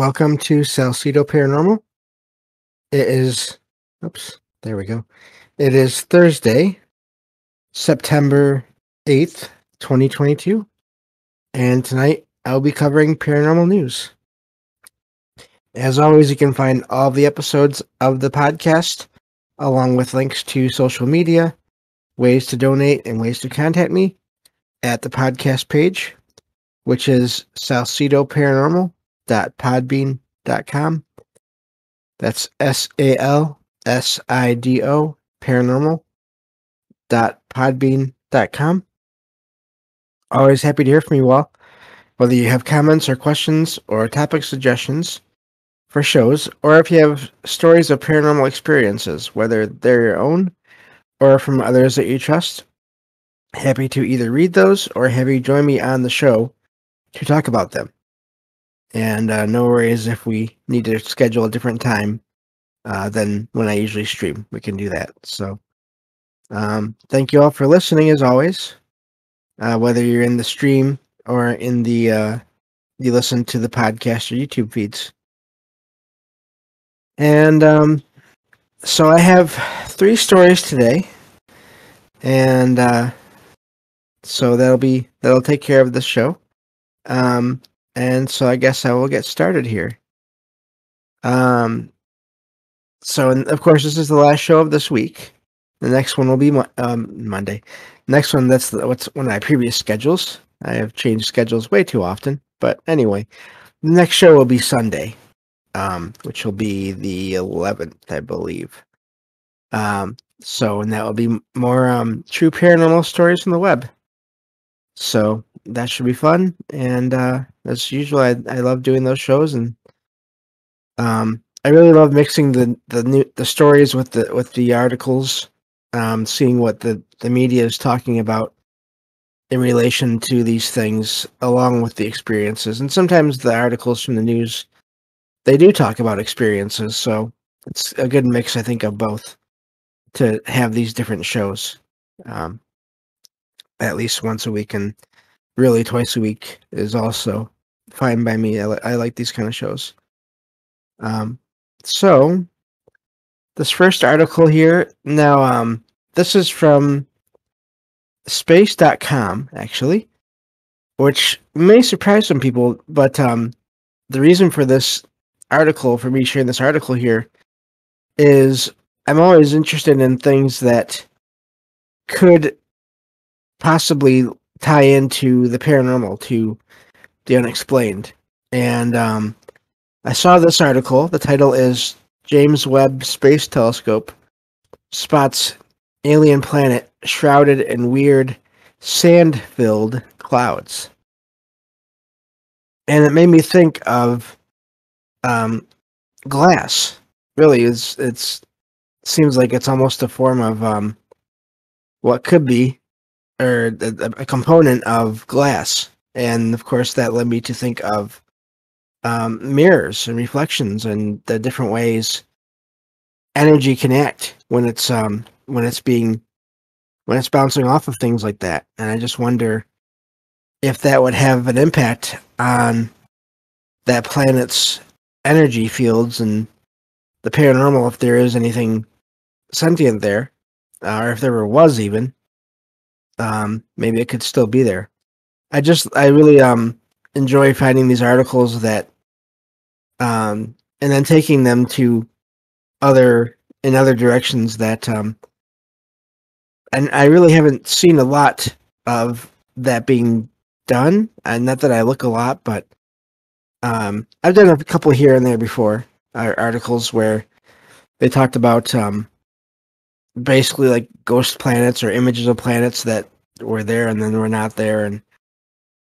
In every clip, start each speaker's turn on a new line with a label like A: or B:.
A: Welcome to Salcedo Paranormal. It is, there we go. It is Thursday, September 8th, 2022, and tonight I'll be covering paranormal news. As always, you can find all the episodes of the podcast, along with links to social media, ways to donate, and ways to contact me at the podcast page, which is salcedoparanormal.podbean.com. That's SALSIDO paranormal.podbean.com. Always happy to hear from you all, whether you have comments or questions or topic suggestions for shows, or if you have stories of paranormal experiences, whether they're your own or from others that you trust. Happy to either read those or have you join me on the show to talk about them. And no worries if we need to schedule a different time than when I usually stream. We can do that. So thank you all for listening, as always. Whether you're in the stream or in the you listen to the podcast or YouTube feeds. And so I have 3 stories today, and so that'll take care of the show. And so I guess I will get started here. So, and of course, this is the last show of this week. The next one will be Monday. Next one, that's what's one of my previous schedules. I have changed schedules way too often. But anyway, the next show will be Sunday, which will be the 11th, I believe. So, and that will be more true paranormal stories from the web. So that should be fun. And as usual, I love doing those shows, and I really love mixing the stories with the articles, seeing what the media is talking about in relation to these things, along with the experiences. And sometimes the articles from the news, they do talk about experiences, so it's a good mix, I think, of both to have these different shows, at least once a week, and really twice a week is also fine by me. I like these kind of shows. So this first article here, now this is from space.com, actually, which may surprise some people, but the reason for this article, for me sharing this article here, is I'm always interested in things that could possibly tie into the paranormal, to the unexplained. And I saw this article. The title is James Webb Space Telescope Spots Alien Planet Shrouded in Weird Sand-Filled Clouds. And it made me think of glass. Really, it seems like it's almost a form of what could be, or a component of glass. And of course, that led me to think of mirrors and reflections and the different ways energy can act when it's bouncing off of things like that. And I just wonder if that would have an impact on that planet's energy fields and the paranormal, if there is anything sentient there, or if there ever was even. Maybe it could still be there. I really enjoy finding these articles that and then taking them to other directions that and I really haven't seen a lot of that being done. And not that I look a lot, but I've done a couple here and there before, articles where they talked about basically like ghost planets or images of planets that were there and then were not there, and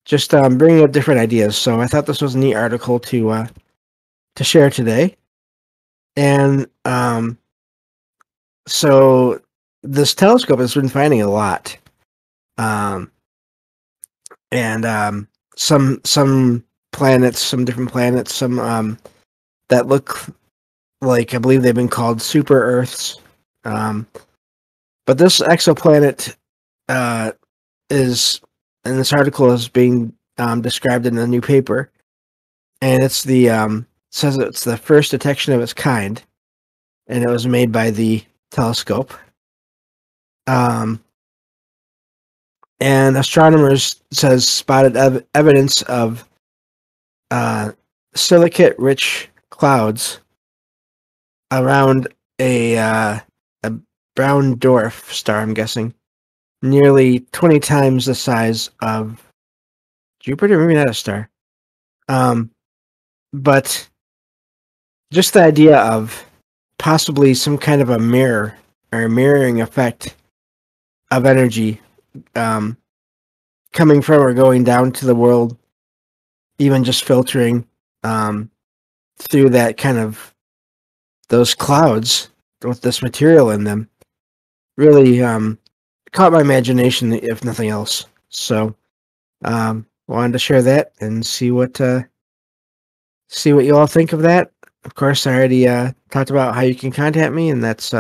A: just bringing up different ideas. So I thought this was a neat article to share today. And so this telescope has been finding a lot, and some planets, some different planets, some that look like, I believe they've been called super Earths. But this exoplanet is, in this article, is being described in a new paper, and it's the says it's the first detection of its kind, and it was made by the telescope. And astronomers says spotted evidence of silicate-rich clouds around a brown dwarf star, I'm guessing, nearly 20 times the size of Jupiter. Maybe not a star. But just the idea of possibly some kind of a mirror or mirroring effect of energy coming from or going down to the world, even just filtering through that kind of those clouds with this material in them, really caught my imagination, if nothing else. So wanted to share that and see what you all think of that. Of course, I already talked about how you can contact me, and that's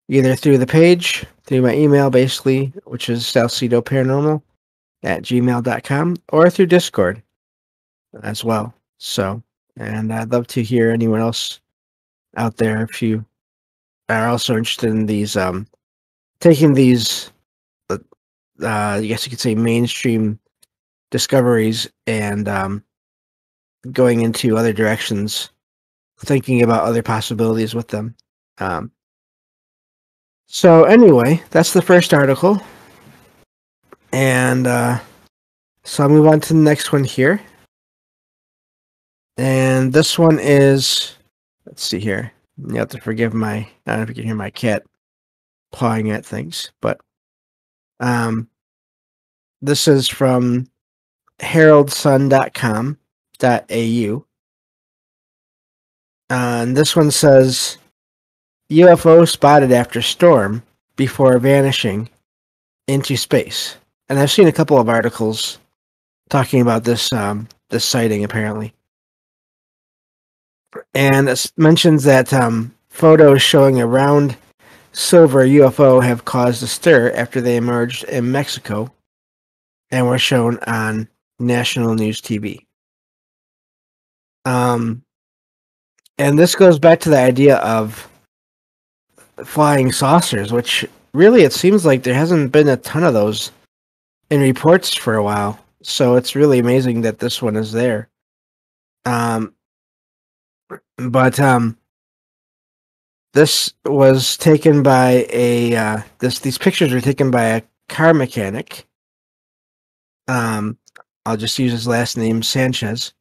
A: either through the page, through my email, basically, which is salcedoparanormal@gmail.com, or through Discord as well. So, and I'd love to hear anyone else out there if you are also interested in these, taking these, I guess you could say, mainstream discoveries and going into other directions, thinking about other possibilities with them. So anyway, that's the first article. And so I'll move on to the next one here. And this one is, let's see here. You have to forgive I don't know if you can hear my cat pawing at things, but this is from heraldsun.com.au. And this one says, UFO spotted after storm before vanishing into space. And I've seen a couple of articles talking about this this sighting, apparently. And it mentions that photos showing a round silver UFO have caused a stir after they emerged in Mexico and were shown on national news TV. And this goes back to the idea of flying saucers, which really it seems like there hasn't been a ton of those in reports for a while. So it's really amazing that this one is there. But this was taken by these pictures were taken by a car mechanic. I'll just use his last name, Sanchez.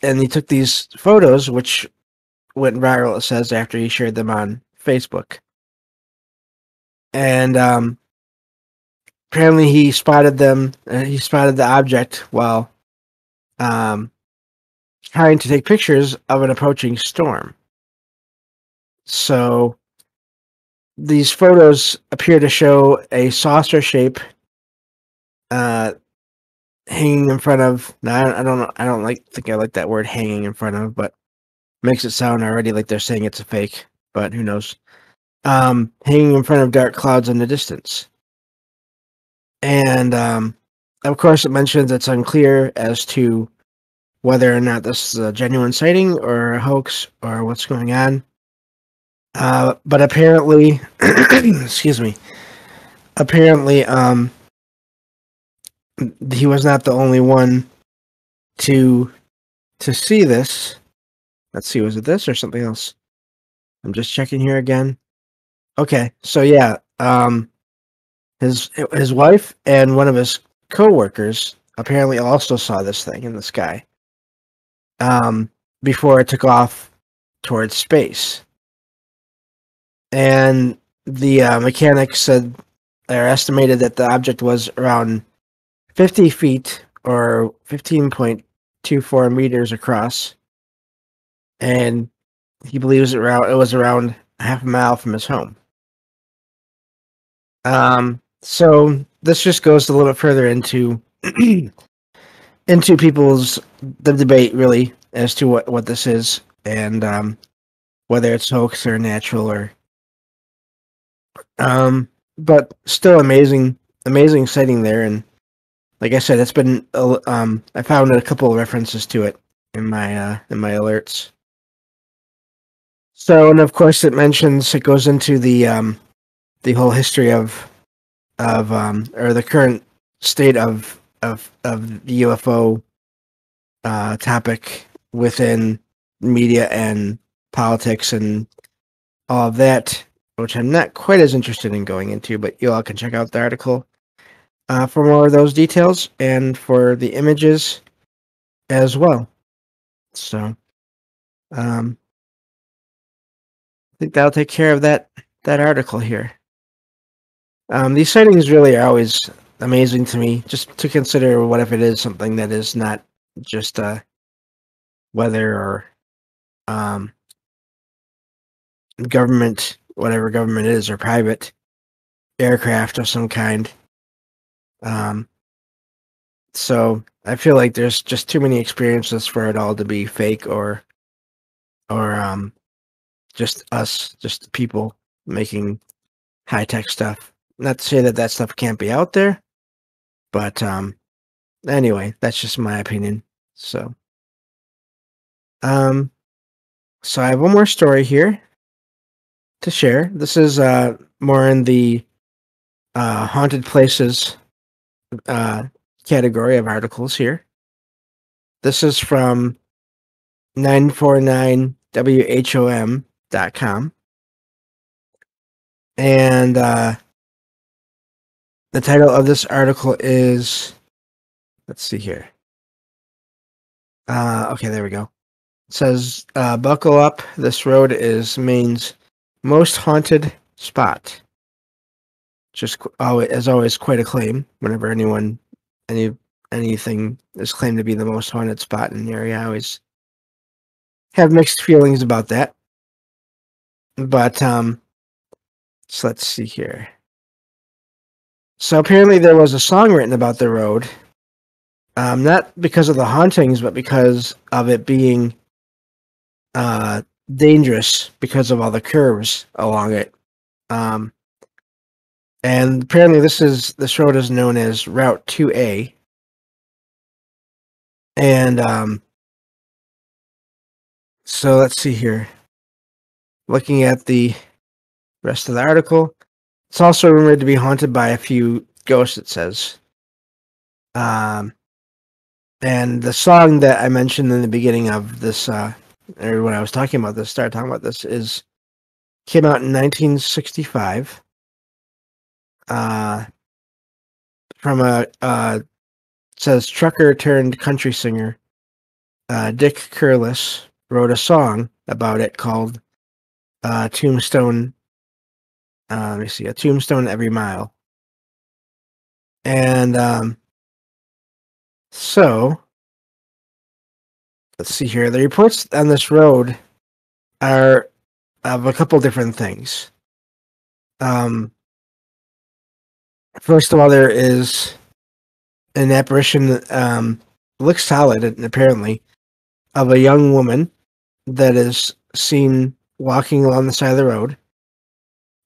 A: And he took these photos, which went viral, it says, after he shared them on Facebook. And apparently he spotted them. He spotted the object while trying to take pictures of an approaching storm. So these photos appear to show a saucer shape hanging in front of. Now, I don't know. I don't think I like that word, hanging in front of, but makes it sound already like they're saying it's a fake. But who knows? Hanging in front of dark clouds in the distance. And of course, it mentions it's unclear as to whether or not this is a genuine sighting or a hoax or what's going on. But apparently, excuse me, apparently, he was not the only one to see this. Let's see, was it this or something else? I'm just checking here again. Okay, so yeah, his wife and one of his co-workers apparently also saw this thing in the sky before it took off towards space. And the mechanics said, or estimated, that the object was around 50 feet or 15.24 meters across, and he believes it was around half a mile from his home. So this just goes a little bit further into into the debate, really, as to what this is, and whether it's hoax or natural, or but still amazing sighting there. And like I said, it's been I found a couple of references to it in my alerts. So, and of course, it goes into the whole history of or the current state of the UFO topic within media and politics and all of that, which I'm not quite as interested in going into, but you all can check out the article for more of those details and for the images as well. So, I think that'll take care of that article here. These sightings really are always amazing to me, just to consider what if it is something that is not just weather or um, government, whatever government it is, or private aircraft of some kind. So I feel like there's just too many experiences for it all to be fake or just us, just people making high tech stuff. Not to say that that stuff can't be out there, but anyway, that's just my opinion. So um, so I have one more story here to share. This is more in the haunted places category of articles here. This is from 949whom.com. And the title of this article is, let's see here. Okay, there we go. It says, buckle up. This road is Maine's most haunted spot. Just as always, quite a claim whenever anything is claimed to be the most haunted spot in the area. I always have mixed feelings about that. But so let's see here. So apparently there was a song written about the road, not because of the hauntings, but because of it being dangerous because of all the curves along it. And apparently this road is known as Route 2A. And so let's see here. Looking at the rest of the article, it's also rumored to be haunted by a few ghosts, it says. And the song that I mentioned in the beginning of this, or when I was talking about this, started talking about this, came out in 1965. From says trucker turned country singer Dick Curlis wrote a song about it called Tombstone. Let me see, A Tombstone Every Mile. And so let's see here. The reports on this road are of a couple different things. First of all, there is an apparition that looks solid, apparently, of a young woman that is seen walking along the side of the road,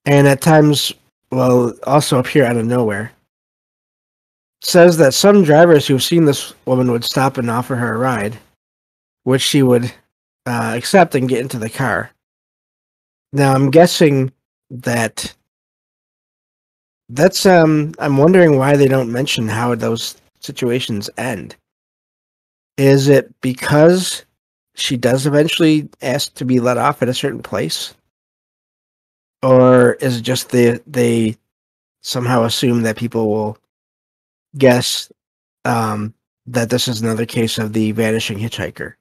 A: and at times, well, also appear out of nowhere. It says that some drivers who've seen this woman would stop and offer her a ride, which she would accept and get into the car. Now, I'm guessing that's I'm wondering why they don't mention how those situations end. Is it because she does eventually ask to be let off at a certain place? Or is it just they somehow assume that people will guess that this is another case of the vanishing hitchhiker,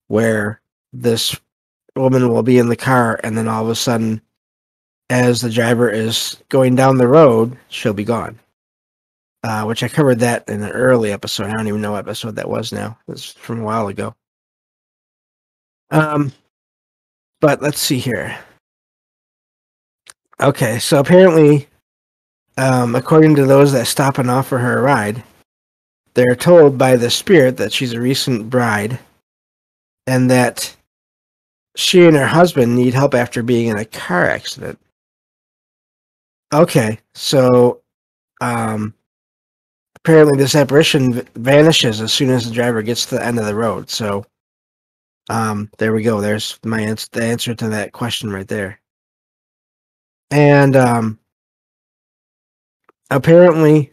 A: where this woman will be in the car and then all of a sudden, as the driver is going down the road, she'll be gone. Which I covered that in an early episode. I don't even know what episode that was now. It was from a while ago. But let's see here. Okay, so apparently, according to those that stop and offer her a ride, they're told by the spirit that she's a recent bride and that she and her husband need help after being in a car accident. Okay, so apparently this apparition vanishes as soon as the driver gets to the end of the road. So There we go. There's the answer to that question right there. And apparently,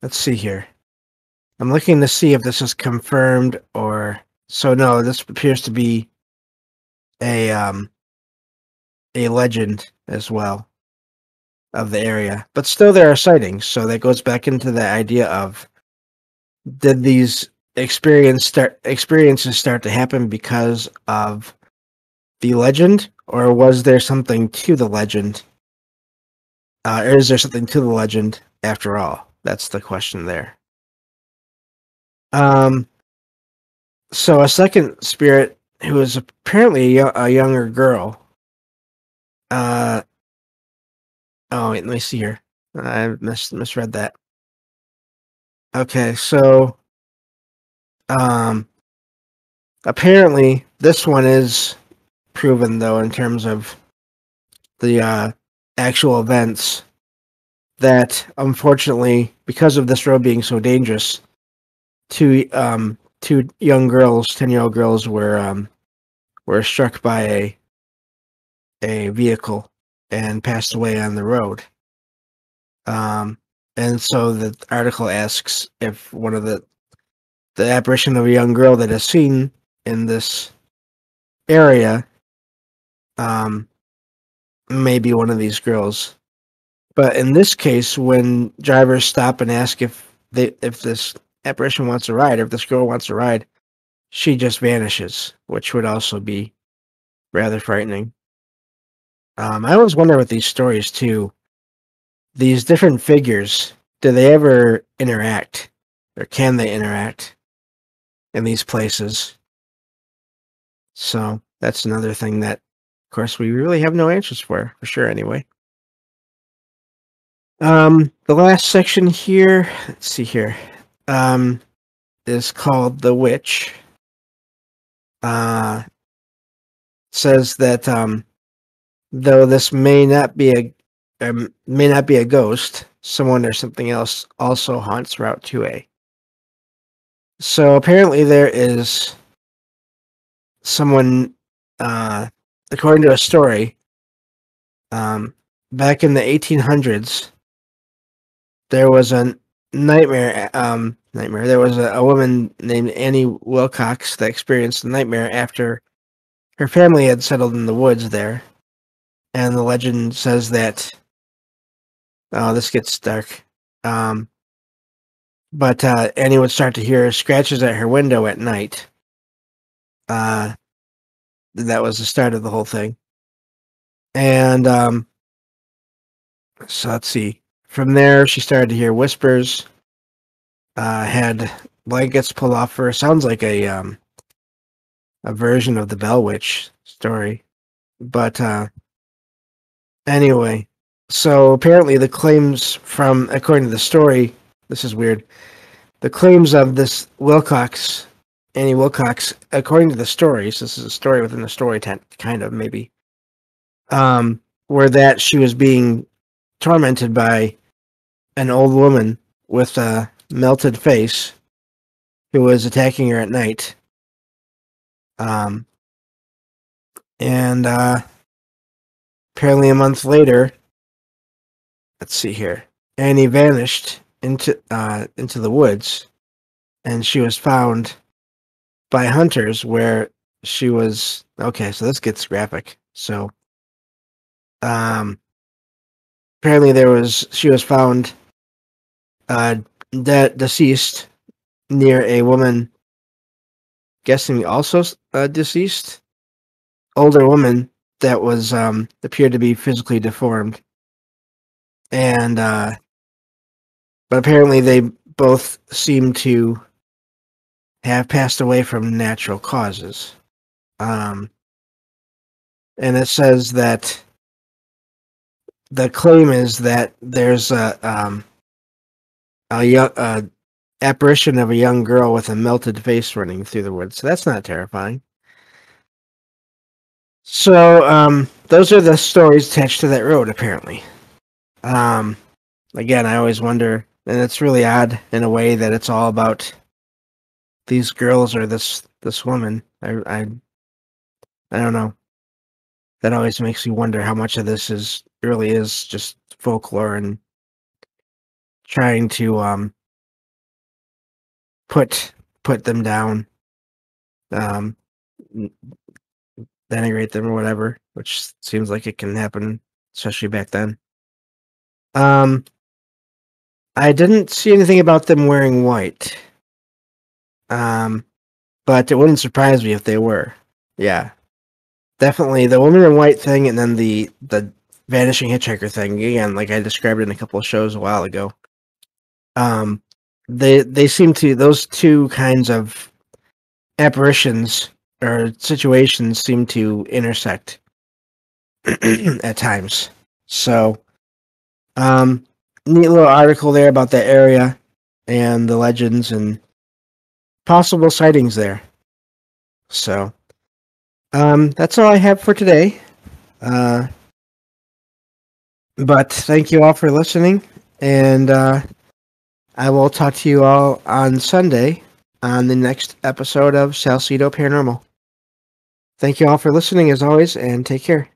A: let's see here. I'm looking to see if this is confirmed or so. No, this appears to be a legend as well of the area, but still there are sightings. So that goes back into the idea of, did these experiences start to happen because of the legend, or was there something to the legend? Or is there something to the legend after all? That's the question there. So a second spirit who is apparently a younger girl. Oh wait, let me see here. I misread that. Okay, so apparently this one is proven though in terms of the actual events, that unfortunately, because of this road being so dangerous, two young girls, 10-year-old girls, were struck by a vehicle and passed away on the road. And so the article asks if one of the apparition of a young girl that is seen in this area may be one of these girls. But in this case, when drivers stop and ask if this apparition wants a ride, or if this girl wants a ride, she just vanishes, which would also be rather frightening. I always wonder with these stories too, these different figures, do they ever interact, or can they interact in these places? So that's another thing that, of course, we really have no answers for sure anyway. The last section here, let's see here, is called The Witch. Says that though this may not be a ghost, someone or something else also haunts Route 2A. So apparently there is someone, according to a story, back in the 1800s, there was a nightmare. There was a woman named Annie Wilcox that experienced a nightmare after her family had settled in the woods there. And the legend says that, oh, this gets dark. But Annie would start to hear scratches at her window at night. That was the start of the whole thing. And so let's see. From there, she started to hear whispers. Had blankets pulled off her. Sounds like a version of the Bell Witch story. But anyway, so apparently the claims from, according to the story, this is weird. The claims of this Wilcox, Annie Wilcox, according to the stories, this is a story within the story, kind of maybe, were that she was being tormented by an old woman with a melted face who was attacking her at night. And apparently a month later, let's see here, Annie vanished into the woods, and she was found by hunters where she was, okay, so this gets graphic. So apparently she was found deceased near a woman, guessing also deceased, older woman that was appeared to be physically deformed. And but apparently they both seem to have passed away from natural causes. And it says that the claim is that there's a young apparition of a young girl with a melted face running through the woods. So that's not terrifying. So those are the stories attached to that road, apparently. Again, I always wonder, and it's really odd in a way that it's all about these girls or this this woman. I don't know. That always makes me wonder how much of this really is just folklore and trying to put them down, um, denigrate them or whatever, which seems like it can happen, especially back then. I didn't see anything about them wearing white, but it wouldn't surprise me if they were. Yeah, definitely the woman in white thing, and then the vanishing hitchhiker thing. Again, like I described in a couple of shows a while ago. They seem to, those two kinds of apparitions or situations seem to intersect at times. So, neat little article there about that area and the legends and possible sightings there. So, that's all I have for today. But thank you all for listening, and I will talk to you all on Sunday on the next episode of Salcedo Paranormal. Thank you all for listening as always, and take care.